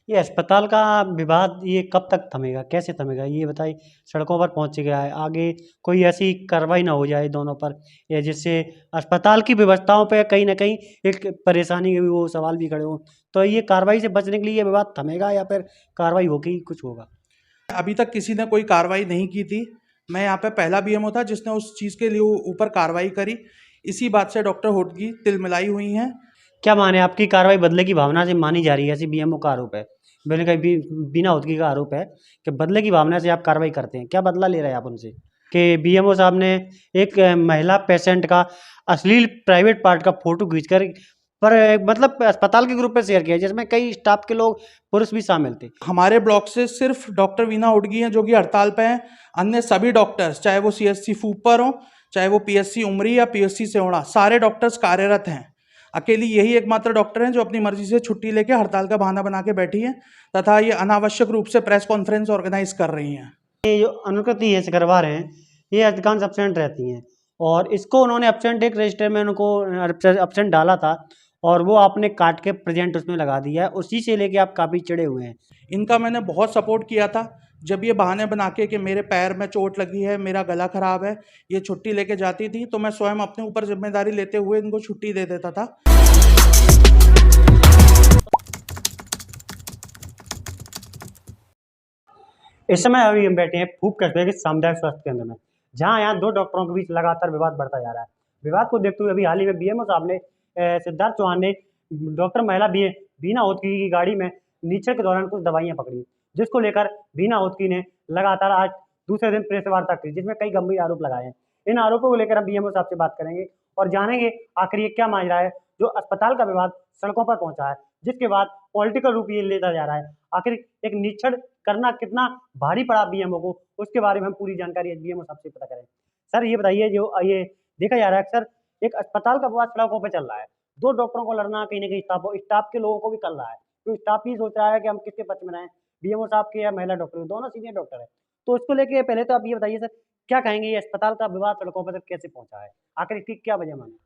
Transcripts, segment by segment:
ये अस्पताल का विवाद ये कब तक थमेगा? कैसे थमेगा? ये बताइए। सड़कों पर पहुँच गया है, आगे कोई ऐसी कार्रवाई ना हो जाए दोनों पर या जिससे अस्पताल की व्यवस्थाओं पे कहीं न कहीं एक परेशानी भी हो, सवाल भी खड़े हों। तो ये कार्रवाई से बचने के लिए ये विवाद थमेगा या फिर कार्रवाई होगी, कुछ होगा? अभी तक किसी ने कोई कार्रवाई नहीं की थी। मैं यहाँ पे पहला बीएमओ था जिसने उस चीज़ के लिए ऊपर कार्रवाई करी। इसी बात से डॉक्टर होडगी तिलमिलाई हुई हैं। क्या माने आपकी कार्रवाई बदले की भावना से मानी जा रही है, ऐसी बीएमओ का आरोप है। मैंने कहा बिना होदगी का आरोप है कि बदले की भावना से आप कार्रवाई करते हैं। क्या बदला ले रहे हैं आप उनसे? कि बीएमओ साहब ने एक महिला पेशेंट का अश्लील प्राइवेट पार्ट का फ़ोटो खींचकर पर मतलब अस्पताल के ग्रुप पे शेयर किया जिसमें कई स्टाफ के लोग पुरुष भी शामिल थे। हमारे ब्लॉक से सिर्फ डॉक्टर वीना होडगी हैं जो कि हड़ताल पे हैं। अन्य सभी डॉक्टर्स, चाहे वो सीएससी फूपर हों, चाहे वो पीएससी उमरी या पीएससी सेवड़ा, सारे डॉक्टर्स कार्यरत हैं। अकेली यही एकमात्र डॉक्टर हैं जो अपनी मर्जी से छुट्टी लेके हड़ताल का बहाना बना के बैठी हैं तथा ये अनावश्यक रूप से प्रेस कॉन्फ्रेंस ऑर्गेनाइज कर रही हैं। ये जो अनुकृति ये करवा रहे हैं, ये अधिकांश एब्सेंट रहती हैं और इसको उन्होंने एब्सेंट एक रजिस्टर में उनको एब्सेंट डाला था और वो आपने काट के प्रेजेंट उसमें लगा दिया है। उसी से लेके आप काफ़ी चिढ़े हुए हैं। इनका मैंने बहुत सपोर्ट किया था। जब ये बहाने बना के कि मेरे पैर में चोट लगी है, मेरा गला खराब है, ये छुट्टी लेके जाती थी तो मैं स्वयं अपने ऊपर जिम्मेदारी लेते हुए इनको छुट्टी दे देता था। इस समय अभी हम बैठे हैं फूक कस्बे के सामुदायिक स्वास्थ्य केंद्र में, जहाँ यहाँ दो डॉक्टरों के बीच लगातार विवाद बढ़ता जा रहा है। विवाद को देखते हुए अभी हाल ही में बीएमओ साहब ने सिद्धार्थ चौहान ने डॉक्टर महिला बीना होदगी की गाड़ी में निरीक्षण के दौरान कुछ दवाइयां पकड़ी, जिसको लेकर बीना होदगी ने लगातार आज दूसरे दिन प्रेस वार्ता की, जिसमें कई गंभीर आरोप लगाए हैं। इन आरोपों को लेकर हम बीएमओ साहब से बात करेंगे और जानेंगे आखिर ये क्या माजरा है जो अस्पताल का विवाद सड़कों पर पहुंचा है, जिसके बाद पॉलिटिकल रूप ये लेता जा रहा है। आखिर एक निरीक्षण करना कितना भारी पड़ा बीएमओ को, उसके बारे में हम पूरी जानकारी बीएमओ साहब से पता करें। सर ये बताइए, जो ये देखा जा रहा है अक्सर एक अस्पताल का विवाद सड़कों पे चल रहा है, दो डॉक्टरों को लड़ना कहीं न कहीं स्टाफ के लोगों को भी कर रहा है। तो स्टाफ ये सोच रहा है कि हम किसके पक्ष में रहें, बीएमओ साहब के या महिला डॉक्टर के, दोनों सीनियर डॉक्टर हैं। तो उसको लेके पहले तो आप ये बताइए सर, क्या कहेंगे ये अस्पताल का विवाद सड़कों पर तक कैसे पहुँचा है? आखिर इसकी क्या वजह मानी?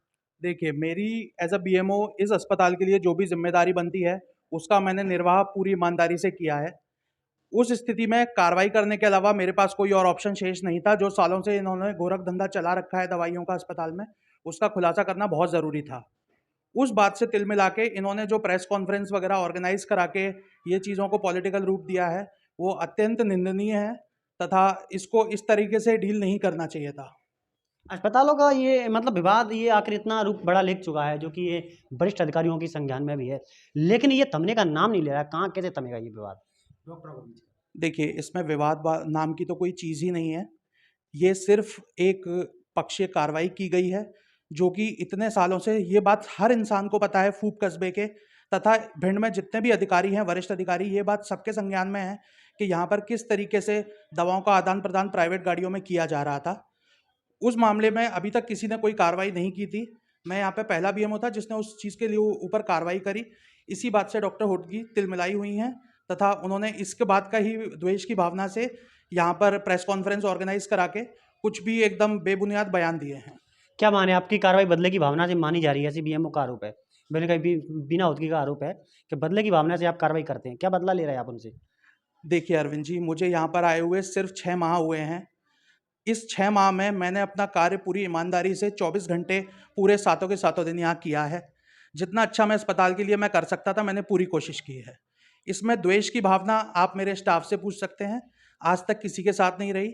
देखिए, मेरी एज अ बीएमओ इस अस्पताल के लिए जो भी जिम्मेदारी बनती है उसका मैंने निर्वाह पूरी ईमानदारी से किया है। उस स्थिति में कार्रवाई करने के अलावा मेरे पास कोई और ऑप्शन शेष नहीं था। जो सालों से इन्होंने गोरख धंधा चला रखा है दवाइयों का अस्पताल में, उसका खुलासा करना बहुत ज़रूरी था। उस बात से तिल मिला के इन्होंने जो प्रेस कॉन्फ्रेंस वगैरह ऑर्गेनाइज करा के ये चीज़ों को पॉलिटिकल रूप दिया है, वो अत्यंत निंदनीय है तथा इसको इस तरीके से डील नहीं करना चाहिए था। अस्पतालों का ये मतलब विवाद ये आखिर इतना रूप बड़ा ले चुका है, जो कि ये वरिष्ठ अधिकारियों की संज्ञान में भी है, लेकिन ये थमने का नाम नहीं ले रहा है। कहाँ कैसे थमेगा ये विवाद डॉक्टरों के बीच? देखिए, इसमें विवाद नाम की तो कोई चीज़ ही नहीं है। ये सिर्फ एक पक्षीय कार्रवाई की गई है, जो कि इतने सालों से ये बात हर इंसान को पता है, फूक कस्बे के तथा भिंड में जितने भी अधिकारी हैं, वरिष्ठ अधिकारी, ये बात सबके संज्ञान में है कि यहाँ पर किस तरीके से दवाओं का आदान प्रदान प्राइवेट गाड़ियों में किया जा रहा था। उस मामले में अभी तक किसी ने कोई कार्रवाई नहीं की थी। मैं यहाँ पे पहला बीएमओ था जिसने उस चीज़ के लिए ऊपर कार्रवाई करी। इसी बात से डॉक्टर होडगी तिलमिलाई हुई हैं तथा उन्होंने इसके बाद का ही द्वेष की भावना से यहाँ पर प्रेस कॉन्फ्रेंस ऑर्गेनाइज करा के कुछ भी एकदम बेबुनियाद बयान दिए हैं। क्या माने आपकी कार्रवाई बदले की भावना से मानी जा रही है, ऐसी बीएमओ का आरोप है। मैंने कहा बिना होदगी का आरोप है कि बदले की भावना से आप कार्रवाई करते हैं। क्या बदला ले रहे हैं आप उनसे? देखिए अरविंद जी, मुझे यहाँ पर आए हुए सिर्फ 6 माह हुए हैं। इस 6 माह में मैंने अपना कार्य पूरी ईमानदारी से 24 घंटे पूरे सातों के सातों दिन यहाँ किया है। जितना अच्छा मैं अस्पताल के लिए मैं कर सकता था, मैंने पूरी कोशिश की है। इसमें द्वेष की भावना आप मेरे स्टाफ से पूछ सकते हैं, आज तक किसी के साथ नहीं रही।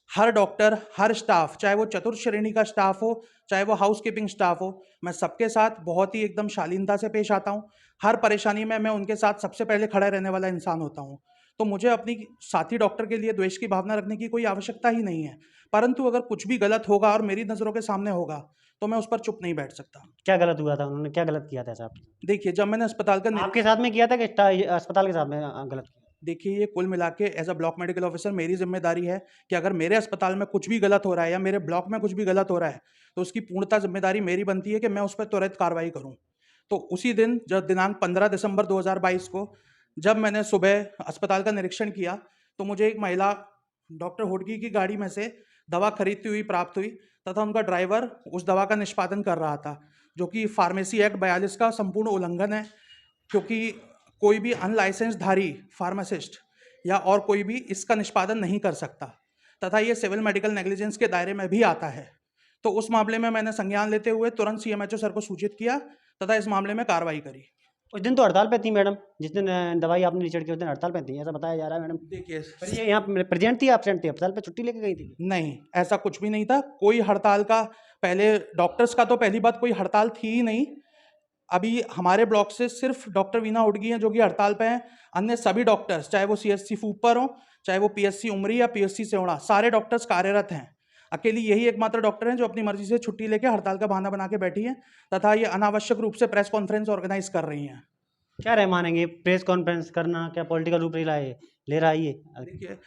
हर डॉक्टर, हर स्टाफ, चाहे वो चतुर्थ श्रेणी का स्टाफ हो, चाहे वो हाउस कीपिंग स्टाफ हो, मैं सबके साथ बहुत ही एकदम शालीनता से पेश आता हूँ। हर परेशानी में मैं उनके साथ सबसे पहले खड़ा रहने वाला इंसान होता हूँ। तो मुझे अपनी साथी डॉक्टर के लिए द्वेष की भावना रखने की कोई आवश्यकता ही नहीं है। परंतु अगर कुछ भी गलत होगा और मेरी नज़रों के सामने होगा, तो मैं उस पर चुप नहीं बैठ सकता। क्या गलत हुआ था? उन्होंने क्या गलत किया था साहब? देखिए, जब मैंने अस्पताल का आपके साथ में किया था कि अस्पताल के साथ में गलत किया? देखिए, ये कुल मिला के as a block medical officer मेरी जिम्मेदारी है कि अगर मेरे अस्पताल में कुछ भी गलत हो रहा है या मेरे ब्लॉक में कुछ भी गलत हो रहा है, तो उसकी पूर्णतः जिम्मेदारी मेरी बनती है कि मैं उस पर त्वरित कार्रवाई करूं। तो उसी दिन, जब दिनांक 15 दिसंबर 2022 को जब मैंने सुबह अस्पताल का निरीक्षण किया, तो मुझे एक महिला डॉक्टर होडगी की गाड़ी में से दवा खरीदती हुई प्राप्त हुई तथा उनका ड्राइवर उस दवा का निष्पादन कर रहा था, जो कि फार्मेसी एक्ट 42 का संपूर्ण उल्लंघन है। क्योंकि कोई भी अनलाइसेंस्ड धारी फार्मासिस्ट या और कोई भी इसका निष्पादन नहीं कर सकता, तथा ये सिविल मेडिकल नेग्लिजेंस के दायरे में भी आता है। तो उस मामले में मैंने संज्ञान लेते हुए तुरंत सीएमएचओ सर को सूचित किया तथा इस मामले में कार्रवाई करी। उस दिन तो हड़ताल पे थी मैडम, जिस दिन दवाई आपने रिचेड की उस दिन हड़ताल पे थी, ऐसा बताया जा रहा है मैडम। देखिए, पर ये यहाँ प्रेजेंट थी, एब्सेंट थी, हड़ताल पे छुट्टी लेके गई थी? नहीं, ऐसा कुछ भी नहीं था। कोई हड़ताल का, पहले डॉक्टर्स का तो पहली बात कोई हड़ताल थी ही नहीं। अभी हमारे ब्लॉक से सिर्फ डॉक्टर वीना हुडगी हैं जो कि हड़ताल पे हैं। अन्य सभी डॉक्टर्स, चाहे वो सीएचसी फूपर हों, चाहे वो पीएचसी उमरी या पीएचसी सेवड़ा, सारे डॉक्टर्स कार्यरत हैं। अकेली यही एकमात्र डॉक्टर हैं जो अपनी मर्जी से छुट्टी लेके हड़ताल का बहाना बना के बैठी हैं तथा ये अनावश्यक रूप से प्रेस कॉन्फ्रेंस ऑर्गेनाइज कर रही हैं। क्या रहे मानेंगे प्रेस कॉन्फ्रेंस करना क्या पॉलिटिकल रूप ले रहा है ये? देखिए,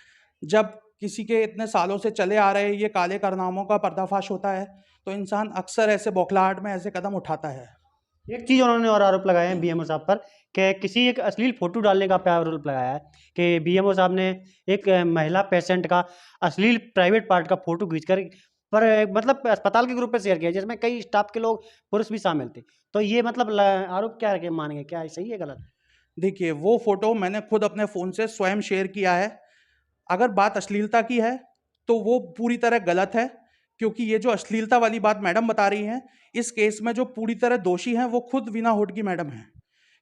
जब किसी के इतने सालों से चले आ रहे ये काले कारनामों का पर्दाफाश होता है तो इंसान अक्सर ऐसे बौखलाहट में ऐसे कदम उठाता है। एक चीज़ उन्होंने और आरोप लगाए हैं बीएमओ साहब पर कि किसी एक अश्लील फोटो डालने का आरोप लगाया है कि बीएमओ साहब ने एक महिला पेशेंट का अश्लील प्राइवेट पार्ट का फोटो खींचकर पर मतलब अस्पताल के ग्रुप पे शेयर किया जिसमें कई स्टाफ के लोग पुरुष भी शामिल थे। तो ये मतलब आरोप क्या है, मानेंगे क्या सही है गलत? देखिए, वो फोटो मैंने खुद अपने फ़ोन से स्वयं शेयर किया है। अगर बात अश्लीलता की है तो वो पूरी तरह गलत है, क्योंकि ये जो अश्लीलता वाली बात मैडम बता रही हैं, इस केस में जो पूरी तरह दोषी हैं वो खुद वीना हुडगी मैडम हैं,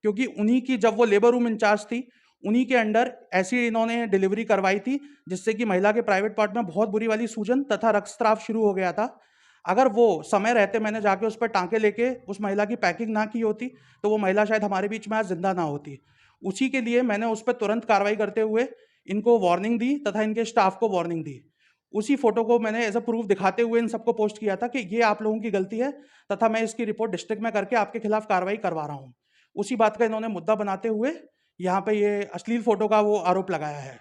क्योंकि उन्हीं की, जब वो लेबर रूम इंचार्ज थी, उन्हीं के अंडर ऐसी इन्होंने डिलीवरी करवाई थी जिससे कि महिला के प्राइवेट पार्ट में बहुत बुरी वाली सूजन तथा रक्तस्राव शुरू हो गया था। अगर वो समय रहते मैंने जाके उस पर टाँके लेके उस महिला की पैकिंग ना की होती तो वो महिला शायद हमारे बीच में आज जिंदा ना होती। उसी के लिए मैंने उस पर तुरंत कार्रवाई करते हुए इनको वार्निंग दी तथा इनके स्टाफ को वार्निंग दी। उसी फोटो को मैंने एज अ प्रूफ दिखाते हुए इन सबको पोस्ट किया था कि ये आप लोगों की गलती है तथा मैं इसकी रिपोर्ट डिस्ट्रिक्ट में करके आपके खिलाफ कार्रवाई करवा रहा हूँ। उसी बात का इन्होंने मुद्दा बनाते हुए यहाँ पे ये अश्लील फोटो का वो आरोप लगाया है।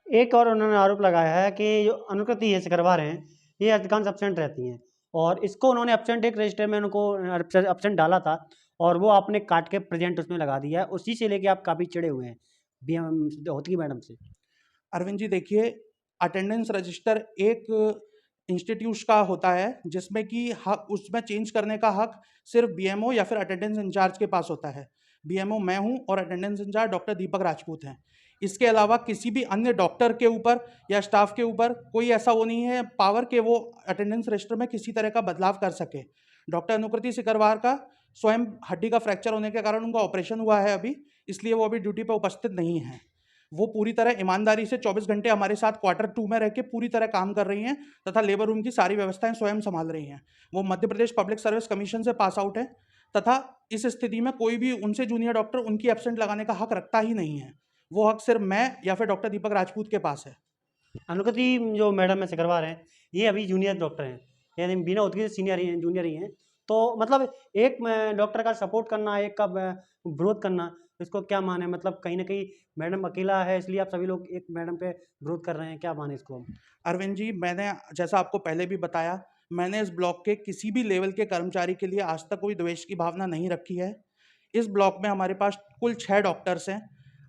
एक और उन्होंने आरोप लगाया है कि जो अनुकृति ये करवा रहे हैं ये अधिकांश एब्सेंट रहती हैं और इसको उन्होंने एब्सेंट एक रजिस्टर में उनको एब्सेंट डाला था और वो आपने काट के प्रेजेंट उसमें लगा दिया है, उसी से लेके आप काफ़ी चिड़े हुए हैं बीएम होती मैडम से। अरविंद जी, देखिए, अटेंडेंस रजिस्टर एक इंस्टीट्यूट का होता है जिसमें कि हक, उसमें चेंज करने का हक सिर्फ बीएमओ या फिर अटेंडेंस इंचार्ज के पास होता है। बीएमओ मैं हूं और अटेंडेंस इंचार्ज डॉक्टर दीपक राजपूत हैं। इसके अलावा किसी भी अन्य डॉक्टर के ऊपर या स्टाफ के ऊपर कोई ऐसा वो नहीं है पावर के वो अटेंडेंस रजिस्टर में किसी तरह का बदलाव कर सके। डॉक्टर अनुकृति सिकरवार का स्वयं हड्डी का फ्रैक्चर होने के कारण उनका ऑपरेशन हुआ है अभी, इसलिए वो अभी ड्यूटी पर उपस्थित नहीं है। वो पूरी तरह ईमानदारी से 24 घंटे हमारे साथ क्वार्टर 2 में रह के पूरी तरह काम कर रही हैं तथा लेबर रूम की सारी व्यवस्थाएं स्वयं संभाल रही हैं। वो Madhya Pradesh public service commission से पास आउट है तथा इस स्थिति में कोई भी उनसे जूनियर डॉक्टर उनकी एब्सेंट लगाने का हक रखता ही नहीं है। वो हक सिर्फ मैं या फिर डॉक्टर दीपक राजपूत के पास है। अनुकृति जो मैडम है सिकरवार हैं ये अभी जूनियर डॉक्टर हैं, यानी बिना उतनी सीनियर ही हैं, जूनियर ही हैं। तो मतलब एक डॉक्टर का सपोर्ट करना, एक का विरोध करना, इसको क्या माने? मतलब कहीं ना कहीं मैडम अकेला है इसलिए आप सभी लोग एक मैडम पे विरोध कर रहे हैं, क्या माने इसको हम? अरविंद जी, मैंने जैसा आपको पहले भी बताया, मैंने इस ब्लॉक के किसी भी लेवल के कर्मचारी के लिए आज तक कोई द्वेष की भावना नहीं रखी है। इस ब्लॉक में हमारे पास कुल 6 डॉक्टर्स हैं।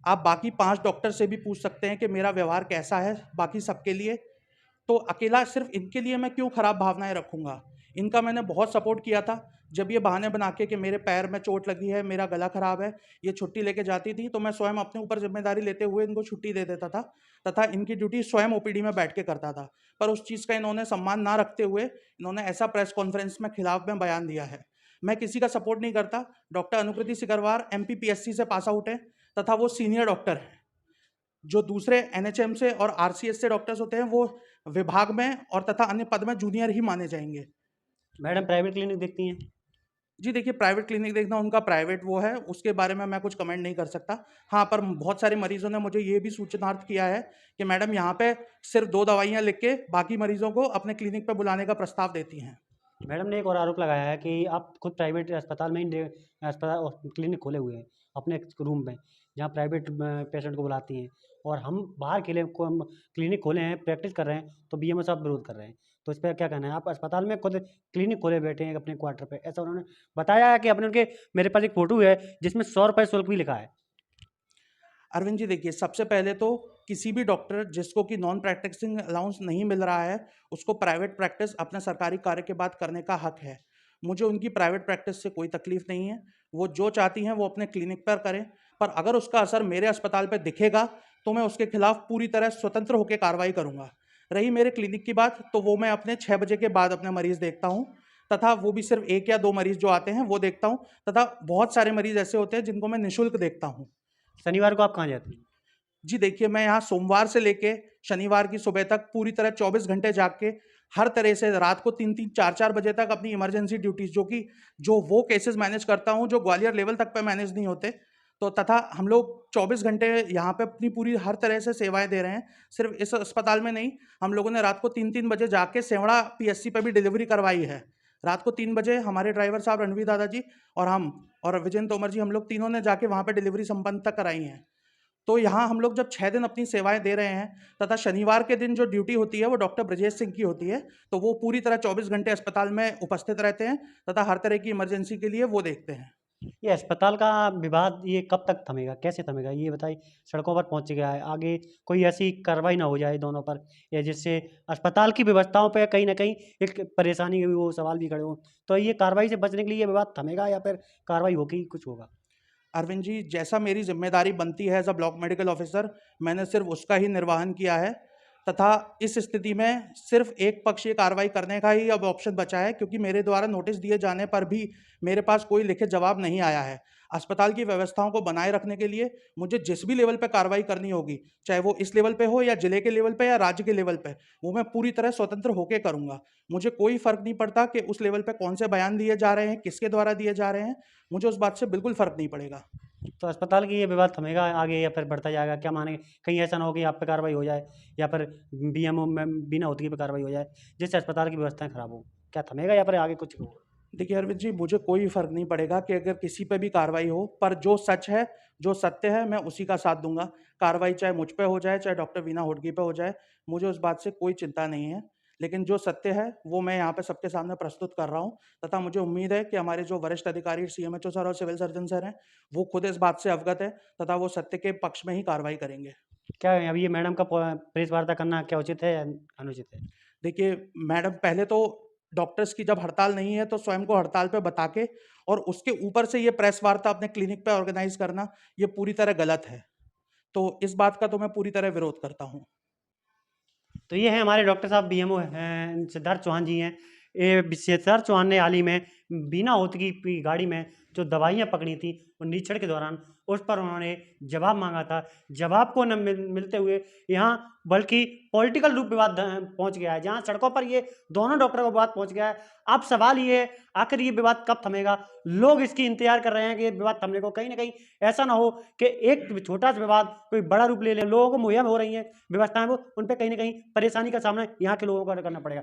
आप बाकी 5 डॉक्टर से भी पूछ सकते हैं कि मेरा व्यवहार कैसा है बाकी सबके लिए। तो अकेला सिर्फ इनके लिए मैं क्यों खराब भावनाएं रखूंगा? इनका मैंने बहुत सपोर्ट किया था। जब ये बहाने बना के कि मेरे पैर में चोट लगी है, मेरा गला खराब है, ये छुट्टी लेके जाती थी तो मैं स्वयं अपने ऊपर जिम्मेदारी लेते हुए इनको छुट्टी दे देता था तथा इनकी ड्यूटी स्वयं ओपीडी में बैठ के करता था। पर उस चीज़ का इन्होंने सम्मान ना रखते हुए इन्होंने ऐसा प्रेस कॉन्फ्रेंस में खिलाफ में बयान दिया है। मैं किसी का सपोर्ट नहीं करता। डॉक्टर अनुकृति सिकरवार MPPSC से पास आउट है तथा वो सीनियर डॉक्टर हैं। जो दूसरे NHM से और RCS से डॉक्टर्स होते हैं वो विभाग में और तथा अन्य पद में जूनियर ही माने जाएंगे। मैडम प्राइवेट क्लिनिक देखती हैं? जी देखिए, प्राइवेट क्लिनिक देखना उनका प्राइवेट वो है, उसके बारे में मैं कुछ कमेंट नहीं कर सकता। हाँ, पर बहुत सारे मरीजों ने मुझे ये भी सूचनार्थ किया है कि मैडम यहाँ पे सिर्फ 2 दवाइयाँ लिख के बाकी मरीजों को अपने क्लिनिक पे बुलाने का प्रस्ताव देती हैं। मैडम ने एक और आरोप लगाया है कि आप खुद प्राइवेट अस्पताल में ही अस्पताल क्लिनिक खोले हुए हैं अपने रूम में, जहाँ प्राइवेट पेशेंट को बुलाती हैं और हम बाहर हम क्लिनिक खोले हैं, प्रैक्टिस कर रहे हैं, तो बीएमओ साहब विरोध कर रहे हैं। तो इस पर क्या कहना है? आप अस्पताल में खुद क्लिनिक खोले बैठे हैं अपने क्वार्टर पे, ऐसा उन्होंने बताया है कि अपने उनके मेरे पास एक फ़ोटो है जिसमें 100 रुपये शुल्क भी लिखा है। अरविंद जी देखिए, सबसे पहले तो किसी भी डॉक्टर जिसको कि नॉन प्रैक्टिसिंग अलाउंस नहीं मिल रहा है उसको प्राइवेट प्रैक्टिस अपने सरकारी कार्य के बाद करने का हक है। मुझे उनकी प्राइवेट प्रैक्टिस से कोई तकलीफ नहीं है। वो जो चाहती हैं वो अपने क्लिनिक पर करें। पर अगर उसका असर मेरे अस्पताल पे दिखेगा तो मैं उसके खिलाफ पूरी तरह स्वतंत्र होकर कार्रवाई करूंगा। रही मेरे क्लिनिक की बात, तो वो मैं अपने 6 बजे के बाद अपने मरीज देखता हूँ, तथा वो भी सिर्फ 1 या 2 मरीज जो आते हैं वो देखता हूँ, तथा बहुत सारे मरीज ऐसे होते हैं जिनको मैं निःशुल्क देखता हूँ। शनिवार को आप कहाँ जाते हैं? जी देखिए, मैं यहाँ सोमवार से लेके शनिवार की सुबह तक पूरी तरह 24 घंटे जाग के हर तरह से रात को 3-3 4-4 बजे तक अपनी इमरजेंसी ड्यूटीज जो वो केसेस मैनेज करता हूँ जो ग्वालियर लेवल तक पे मैनेज नहीं होते, तो तथा हम लोग 24 घंटे यहाँ पे अपनी पूरी हर तरह से सेवाएं दे रहे हैं। सिर्फ इस अस्पताल में नहीं, हम लोगों ने रात को 3-3 बजे जाके सेवड़ा पीएससी पे भी डिलीवरी करवाई है। रात को 3 बजे हमारे ड्राइवर साहब रणवीर दादाजी और हम और विजेंद्र तोमर जी, हम लोग तीनों ने जाके वहाँ पे डिलीवरी संपन्न तक कराई है। तो यहाँ हम लोग जब 6 दिन अपनी सेवाएं दे रहे हैं, तथा शनिवार के दिन जो ड्यूटी होती है वो डॉक्टर ब्रजेश सिंह की होती है, तो वो पूरी तरह 24 घंटे अस्पताल में उपस्थित रहते हैं तथा हर तरह की इमरजेंसी के लिए वो देखते हैं। ये अस्पताल का विवाद ये कब तक थमेगा? कैसे थमेगा? ये बताइए। सड़कों पर पहुँच गया है, आगे कोई ऐसी कार्रवाई ना हो जाए दोनों पर, या जिससे अस्पताल की व्यवस्थाओं पे कहीं न कहीं एक परेशानी के भी वो सवाल भी खड़े हों। तो ये कार्रवाई से बचने के लिए ये विवाद थमेगा या फिर कार्रवाई होगी, कुछ होगा? अरविंद जी, जैसा मेरी जिम्मेदारी बनती है as a block medical officer, मैंने सिर्फ उसका ही निर्वहन किया है, तथा इस स्थिति में सिर्फ एक पक्षीय कार्रवाई करने का ही अब ऑप्शन बचा है, क्योंकि मेरे द्वारा नोटिस दिए जाने पर भी मेरे पास कोई लिखित जवाब नहीं आया है। अस्पताल की व्यवस्थाओं को बनाए रखने के लिए मुझे जिस भी लेवल पे कार्रवाई करनी होगी, चाहे वो इस लेवल पे हो या जिले के लेवल पे या राज्य के लेवल पे, वो मैं पूरी तरह स्वतंत्र होकर करूंगा। मुझे कोई फर्क नहीं पड़ता कि उस लेवल पे कौन से बयान दिए जा रहे हैं, किसके द्वारा दिए जा रहे हैं, मुझे उस बात से बिल्कुल फर्क नहीं पड़ेगा। तो अस्पताल की ये विवाद थमेगा आगे या फिर बढ़ता जाएगा? क्या मानेंगे? कहीं ऐसा ना हो कि आप पे कार्रवाई हो जाए या फिर बीएमओ में बिना होती पे कार्रवाई हो जाए, जिससे अस्पताल की व्यवस्थाएँ खराब हों। क्या थमेगा या फिर आगे कुछ होगा? देखिए अरविंद जी, मुझे कोई फ़र्क नहीं पड़ेगा कि अगर किसी पे भी कार्रवाई हो, पर जो सच है, जो सत्य है, मैं उसी का साथ दूँगा। कार्रवाई चाहे मुझ पे हो जाए, चाहे डॉक्टर वीना होडगी पे हो जाए, मुझे उस बात से कोई चिंता नहीं है। लेकिन जो सत्य है, वो मैं यहाँ पे सबके सामने प्रस्तुत कर रहा हूँ, तथा मुझे उम्मीद है कि हमारे जो वरिष्ठ अधिकारी सीएमएचओ सर और सिविल सर्जन सर हैं, वो खुद इस बात से अवगत है, तथा वो सत्य के पक्ष में ही कार्रवाई करेंगे। क्या अभी ये मैडम का प्रेस वार्ता करना क्या उचित है या अनुचित है? देखिए, मैडम पहले तो डॉक्टर्स की जब हड़ताल नहीं है तो स्वयं को हड़ताल पे बता के और उसके ऊपर से ये प्रेस वार्ता अपने क्लिनिक पे ऑर्गेनाइज करना, ये पूरी तरह गलत है। तो इस बात का तो मैं पूरी तरह विरोध करता हूँ। तो ये हैं हमारे डॉक्टर साहब बीएमओ हैं सिद्धार्थ चौहान जी हैं। ये सिद्धार्थ चौहान ने हाल ही में बीना होतकी की गाड़ी में जो दवाइयाँ पकड़ी थी, वो निरीक्षण के दौरान उस पर उन्होंने जवाब माँगा था। जवाब को न मिलते हुए यहाँ बल्कि पॉलिटिकल रूप विवाद पहुँच गया है, जहाँ सड़कों पर ये दोनों डॉक्टरों का विवाद पहुँच गया है। अब सवाल ये है, आखिर ये विवाद कब थमेगा? लोग इसकी इंतज़ार कर रहे हैं कि ये विवाद थमने को। कहीं न कहीं ऐसा ना हो कि एक छोटा-सा विवाद कोई बड़ा रूप ले ले। लोगों को मुहैया हो रही हैं व्यवस्थाएँ, वो उन पे कहीं न कहीं परेशानी का सामना यहाँ के लोगों को करना पड़ेगा।